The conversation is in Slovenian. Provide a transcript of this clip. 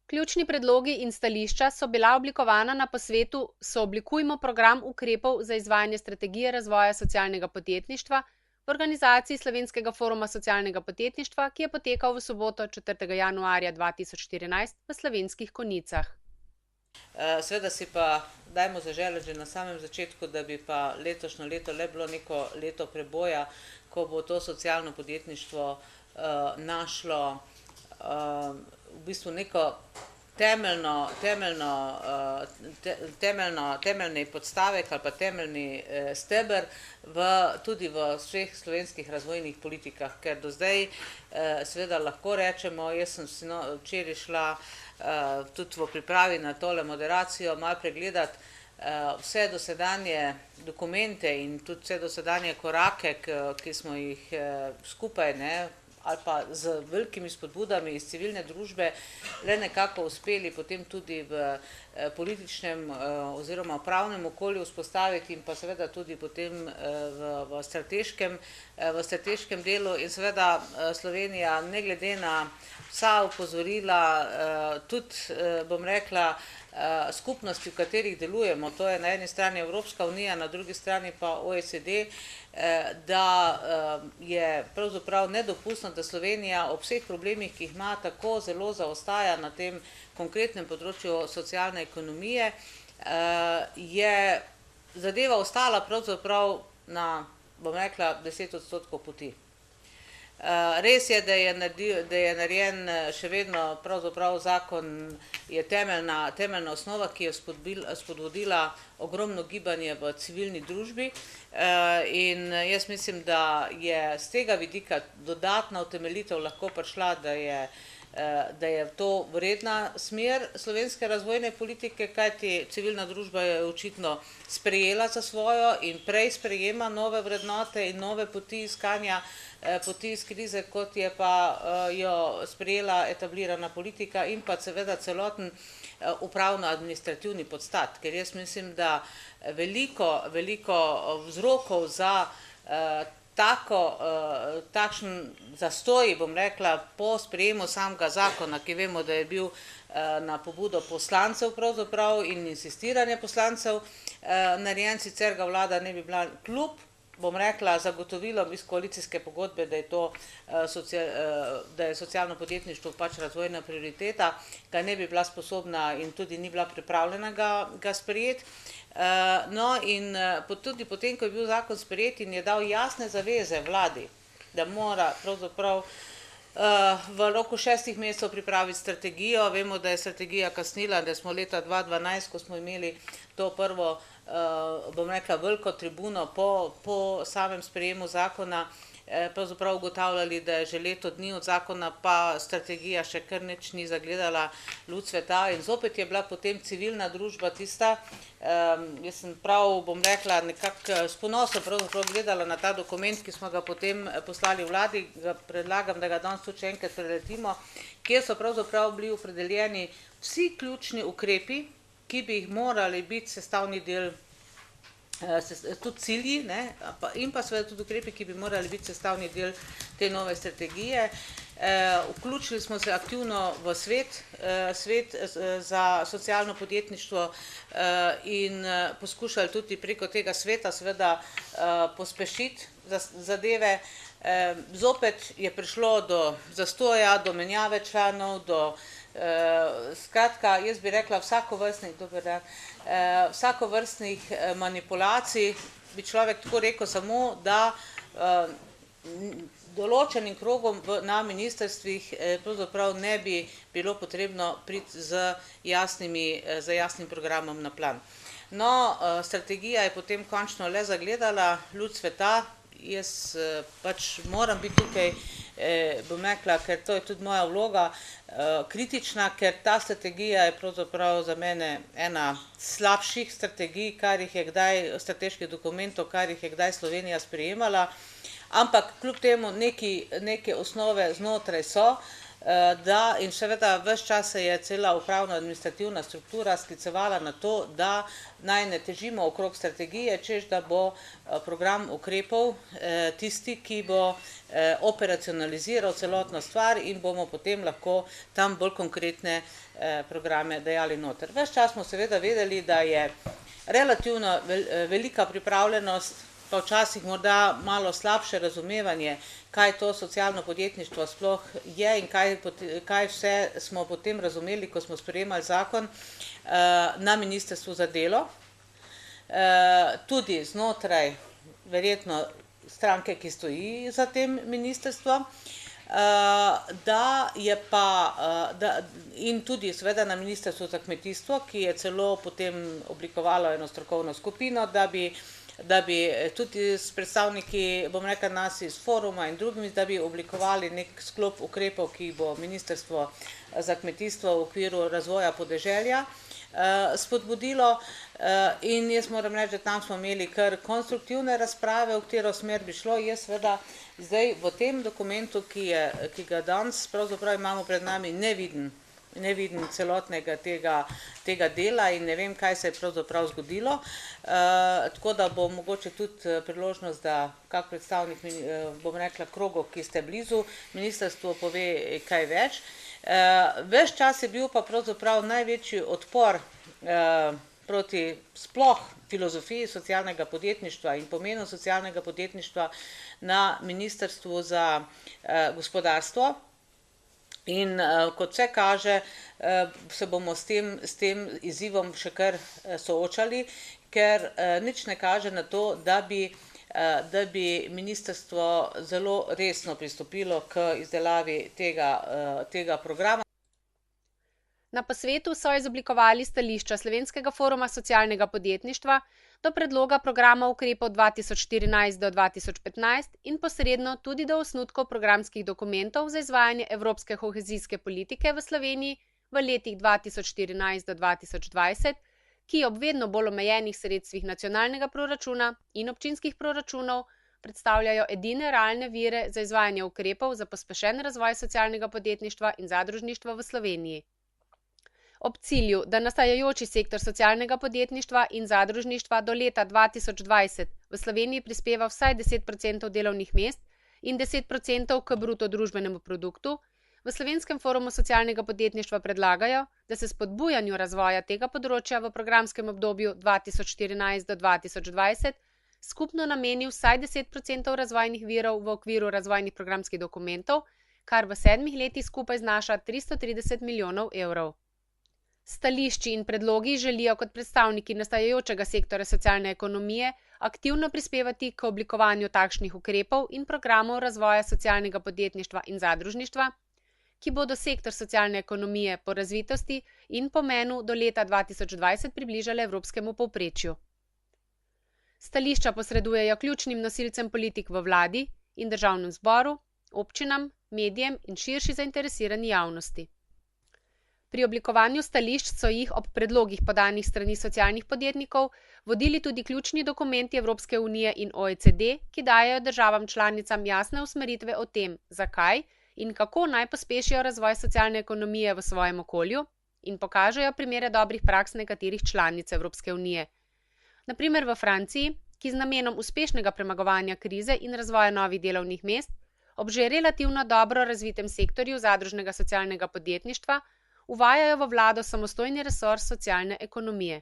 Ključni predlogi in stališča so bila oblikovana na posvetu Sooblikujmo program ukrepov za izvajanje strategije razvoja socialnega podjetništva v organizaciji Slovenskega foruma socialnega podjetništva, ki je potekal v soboto 4. januarja 2014 v Slovenskih Konjicah. Seveda si pa dajmo zaželeti že na samem začetku, da bi pa letošnje leto le bilo neko leto preboja, ko bo to socialno podjetništvo našlo v bistvu neko temeljni podstavek ali pa temeljni steber tudi v vseh slovenskih razvojnih politikah, ker do zdaj seveda lahko rečemo, jaz sem si včeraj šla tudi v pripravi na tole moderacijo malo pregledati vse dosedanje dokumente in tudi vse dosedanje korake, ki smo jih skupaj, ali pa z velikimi spodbudami iz civilne družbe le nekako uspeli potem tudi v političnem oziroma pravnem okolju vzpostaviti in pa seveda tudi potem v strateškem delu in seveda Slovenija ne glede na vsa opozorila, tudi bom rekla skupnosti, v katerih delujemo, to je na eni strani Evropska unija, na drugi strani pa OECD, da je pravzaprav nedopustno, da Slovenija ob vseh problemih, ki jih ima, tako zelo zaostaja na tem konkretnem področju socialne ekonomije, je zadeva ostala pravzaprav na, bom rekla, 10% poti. Res je, da je narejen še vedno pravzaprav zakon, je temeljna osnova, ki je spodbudila ogromno gibanje v civilni družbi in jaz mislim, da je z tega vidika dodatna utemeljitev lahko prišla, da je to vredna smer slovenske razvojne politike, kajti civilna družba je očitno sprejela za svojo in prej sprejema nove vrednote in nove poti iskanja poti iz krize, kot je pa jo sprejela etablirana politika in pa seveda celoten upravno-administrativni podstat, ker jaz mislim, da veliko vzrokov za takšen zastoj, bom rekla, po sprejemu samega zakona, ki vemo, da je bil na pobudo poslancev pravzaprav in insistiranje poslancev narejen, sicer ga vlada ne bi bila kljub, bom rekla, zagotovilom iz koalicijske pogodbe, da je socialno podjetništvo pač razvojna prioriteta, ga ne bi bila sposobna in tudi ni bila pripravljena ga sprejeti. No in tudi potem, ko je bil zakon sprejet in je dal jasne zaveze vladi, da mora pravzaprav v roku 6 mesecev pripraviti strategijo, vemo, da je strategija kasnila, da smo leta 2012, ko smo imeli to prvo, bom rekla, veliko tribuno po samem sprejemu zakona, pravzaprav ugotavljali, da je že leto dni od zakona, pa strategija še kar nič ni zagledala luč sveta in zopet je bila potem civilna družba tista. Jaz sem prav, bom rekla, nekako s ponosom pravzaprav gledala na ta dokument, ki smo ga potem poslali vladi, predlagam, da ga danes tudi še enkrat preletimo, kjer so pravzaprav bili opredeljeni vsi ključni ukrepi, ki bi jih morali biti sestavni del, tudi cilji in pa seveda tudi ukrepi, ki bi morali biti sestavni del te nove strategije. Vključili smo se aktivno v svet za socialno podjetništvo in poskušali tudi preko tega sveta seveda pospešiti zadeve. Zopet je prišlo do zastoja, do menjave članov, skratka, jaz bi rekla vsakovrstnih manipulacij, bi človek tako rekel samo, da določenim krogom na ministrstvih pravzaprav ne bi bilo potrebno priti z jasnim programom na plan. No, strategija je potem končno le zagledala luč sveta, jaz pač moram biti tukaj, bom rekla, ker to je tudi moja vloga, kritična, ker ta strategija je pravzaprav za mene ena slabših strategij, strateških dokumentov, kar jih je kdaj Slovenija sprejemala, ampak kljub temu neke osnove znotraj so. in seveda ves čas se je cela upravno-administrativna struktura sklicevala na to, da naj ne težimo okrog strategije, češ da bo program ukrepov tisti, ki bo operacionaliziral celotno stvar in bomo potem lahko tam bolj konkretne programe dajali noter. Ves čas smo seveda vedeli, da je relativno velika pripravljenost, pa včasih morda malo slabše razumevanje, kaj to socialno podjetništvo sploh je in kaj vse smo potem razumeli, ko smo sprejemali zakon na Ministrstvu za delo. Tudi znotraj verjetno stranke, ki stoji za tem ministrstvom, in tudi seveda na Ministrstvu za kmetijstvo, ki je celo potem oblikovalo eno strokovno skupino, da bi tudi s predstavniki, bom rekla, nas iz foruma in drugimi, da bi oblikovali nek sklop ukrepov, ki bo Ministrstvo za kmetijstvo v okviru razvoja podeželja spodbudilo, in jaz moram reči, da tam smo imeli kar konstruktivne razprave, v katero smer bi šlo. Jaz seveda zdaj v tem dokumentu, ki ga danes pravzaprav imamo pred nami, ne vidim celotnega tega dela in ne vem, kaj se je pravzaprav zgodilo. Tako da bo mogoče tudi priložnost, da kak predstavnik, bom rekla, krogov, ki ste blizu ministrstvu, pove kaj več. Ves čas je bil pa pravzaprav največji odpor proti sploh filozofiji socialnega podjetništva in pomenu socialnega podjetništva na Ministrstvu za gospodarstvo. In kot vse kaže, se bomo s tem izzivom še kar soočali, ker nič ne kaže na to, da bi ministrstvo zelo resno pristopilo k izdelavi tega programa. Na posvetu so izoblikovali stališča Slovenskega foruma socialnega podjetništva do predloga programa ukrepov 2014 do 2015 in posredno tudi do osnutkov programskih dokumentov za izvajanje evropske kohezijske politike v Sloveniji v letih 2014 do 2020, ki ob vedno bolj omejenih sredstvih nacionalnega proračuna in občinskih proračunov predstavljajo edine realne vire za izvajanje ukrepov za pospešen razvoj socialnega podjetništva in zadružništva v Sloveniji. Ob cilju, da nastajajoči sektor socialnega podjetništva in zadružništva do leta 2020 v Sloveniji prispeva vsaj 10% delovnih mest in 10% k bruto družbenemu produktu, v Slovenskem forumu socialnega podjetništva predlagajo, da se spodbujanju razvoja tega področja v programskem obdobju 2014 do 2020 skupno nameni vsaj 10% razvojnih virov v okviru razvojnih programskih dokumentov, kar v 7 letih skupaj znaša 330 milijonov evrov. Stališči in predlogi želijo kot predstavniki nastajajočega sektorja socialne ekonomije aktivno prispevati k oblikovanju takšnih ukrepov in programov razvoja socialnega podjetništva in zadružništva, ki bodo sektor socialne ekonomije po razvitosti in pomenu do leta 2020 približale evropskemu povprečju. Stališča posredujejo ključnim nosilcem politik v vladi in državnem zboru, občinam, medijem in širši zainteresirani javnosti. Pri oblikovanju stališč so jih ob predlogih podanih strani socialnih podjetnikov vodili tudi ključni dokumenti Evropske unije in OECD, ki dajejo državam članicam jasne usmeritve o tem, zakaj in kako naj pospešijo razvoj socialne ekonomije v svojem okolju in pokažejo primere dobrih praks nekaterih članic Evropske unije. Na primer v Franciji, ki z namenom uspešnega premagovanja krize in razvoja novih delovnih mest ob že relativno dobro razvitem sektorju zadružnega socialnega podjetništva uvajajo v vlado samostojni resor socialne ekonomije.